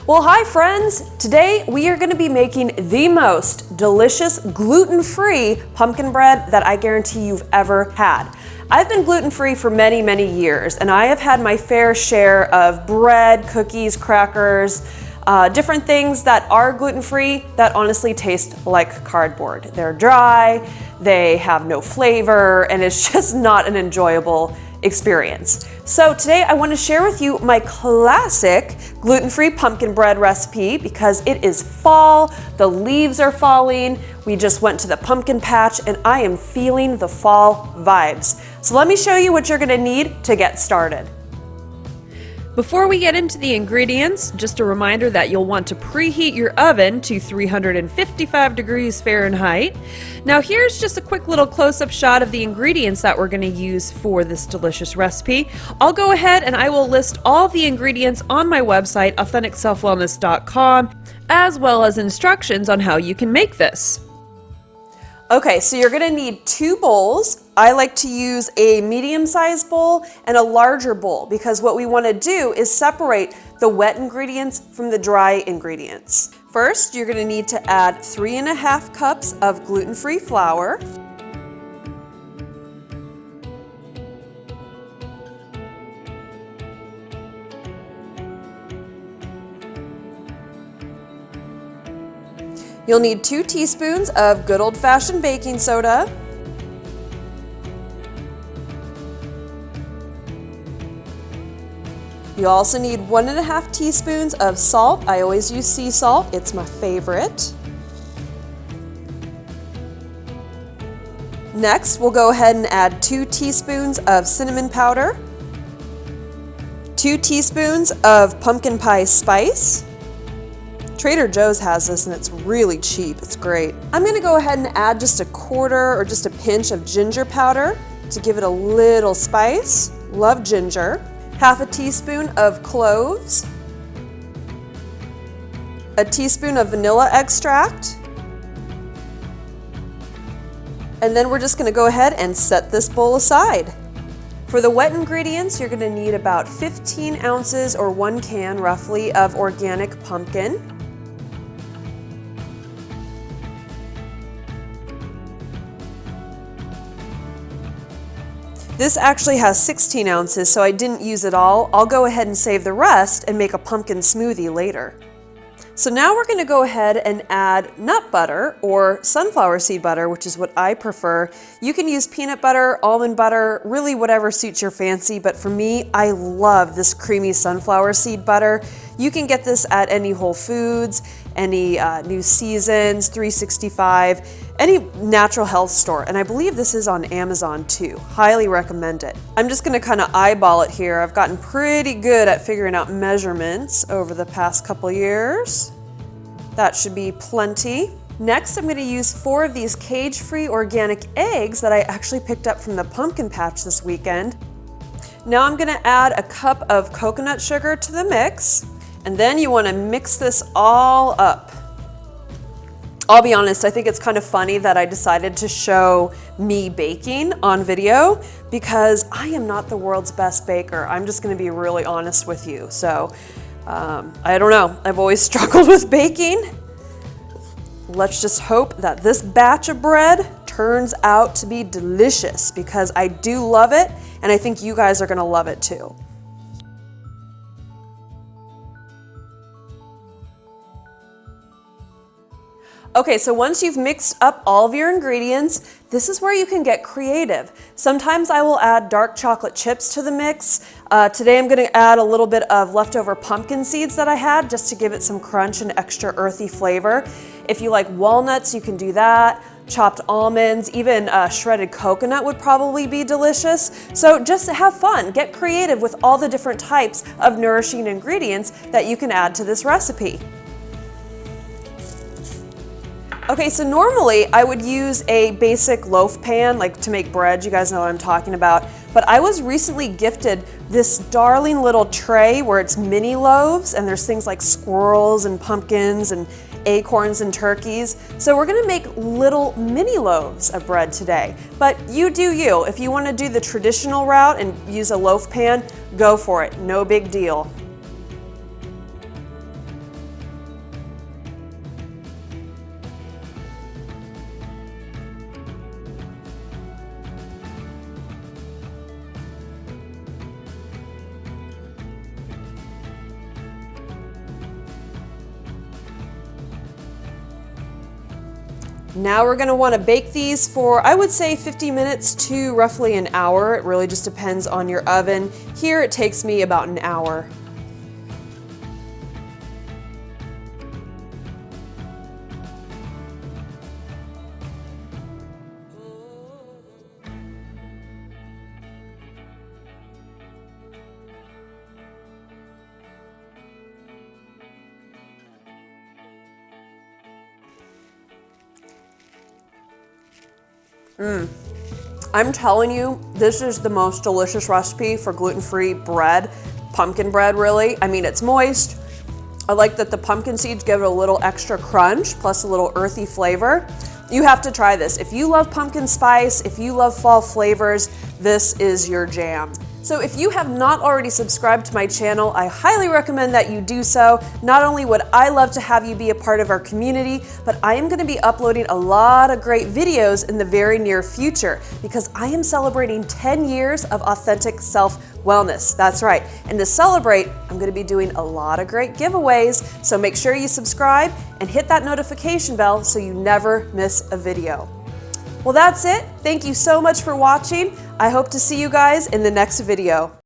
Well, hi friends! Today we are going to be making the most delicious gluten-free pumpkin bread that I guarantee you've ever had. I've been gluten-free for many, many years, and I have had my fair share of bread, cookies, crackers, different things that are gluten-free that honestly taste like cardboard. They're dry, they have no flavor, and it's just not an enjoyable experience. So today I want to share with you my classic gluten-free pumpkin bread recipe because it is fall, the leaves are falling, we just went to the pumpkin patch, and I am feeling the fall vibes. So let me show you what you're going to need to get started. Before we get into the ingredients, just a reminder that you'll want to preheat your oven to 355 degrees Fahrenheit. Now here's just a quick little close-up shot of the ingredients that we're going to use for this delicious recipe. I'll go ahead and I will list all the ingredients on my website, AuthenticSelfWellness.com, as well as instructions on how you can make this. Okay, so you're gonna need 2 bowls. I like to use a medium-sized bowl and a larger bowl because what we wanna do is separate the wet ingredients from the dry ingredients. First, you're gonna need to add 3½ cups of gluten-free flour. You'll need 2 teaspoons of good old-fashioned baking soda. You also need 1½ teaspoons of salt. I always use sea salt, it's my favorite. Next, we'll go ahead and add 2 teaspoons of cinnamon powder, 2 teaspoons of pumpkin pie spice. Trader Joe's has this and it's really cheap, it's great. I'm gonna go ahead and add just a quarter or just a pinch of ginger powder to give it a little spice. Love ginger. Half a teaspoon of cloves. A teaspoon of vanilla extract. And then we're just gonna go ahead and set this bowl aside. For the wet ingredients, you're gonna need about 15 ounces or 1 can roughly of organic pumpkin. This actually has 16 ounces, so I didn't use it all. I'll go ahead and save the rest and make a pumpkin smoothie later. So now we're gonna go ahead and add nut butter or sunflower seed butter, which is what I prefer. You can use peanut butter, almond butter, really whatever suits your fancy, but for me, I love this creamy sunflower seed butter. You can get this at any Whole Foods, any New Seasons, 365, any natural health store, and I believe this is on Amazon too. Highly recommend it. I'm just gonna kind of eyeball it here. I've gotten pretty good at figuring out measurements over the past couple years. That should be plenty. Next, I'm gonna use 4 of these cage-free organic eggs that I actually picked up from the pumpkin patch this weekend. Now I'm gonna add a cup of coconut sugar to the mix, and then you wanna mix this all up. I'll be honest, I think it's kind of funny that I decided to show me baking on video because I am not the world's best baker. I'm just gonna be really honest with you. So, I don't know, I've always struggled with baking. Let's just hope that this batch of bread turns out to be delicious because I do love it and I think you guys are gonna love it too. Okay, so once you've mixed up all of your ingredients, this is where you can get creative. Sometimes I will add dark chocolate chips to the mix. Today I'm gonna add a little bit of leftover pumpkin seeds that I had just to give it some crunch and extra earthy flavor. If you like walnuts, you can do that. Chopped almonds, even shredded coconut would probably be delicious. So just have fun, get creative with all the different types of nourishing ingredients that you can add to this recipe. Okay, so normally I would use a basic loaf pan, like to make bread, you guys know what I'm talking about, but I was recently gifted this darling little tray where it's mini loaves and there's things like squirrels and pumpkins and acorns and turkeys. So we're gonna make little mini loaves of bread today, but you do you. If you wanna do the traditional route and use a loaf pan, go for it, no big deal. Now we're gonna wanna bake these for, I would say 50 minutes to roughly an hour. It really just depends on your oven. Here it takes me about an hour. I'm telling you, this is the most delicious recipe for gluten-free bread, pumpkin bread really. I mean, it's moist. I like that the pumpkin seeds give it a little extra crunch, plus a little earthy flavor. You have to try this. If you love pumpkin spice, if you love fall flavors, this is your jam. So if you have not already subscribed to my channel, I highly recommend that you do so. Not only would I love to have you be a part of our community, but I am gonna be uploading a lot of great videos in the very near future because I am celebrating 10 years of authentic self-wellness. That's right. And to celebrate, I'm gonna be doing a lot of great giveaways. So make sure you subscribe and hit that notification bell so you never miss a video. Well, that's it. Thank you so much for watching. I hope to see you guys in the next video.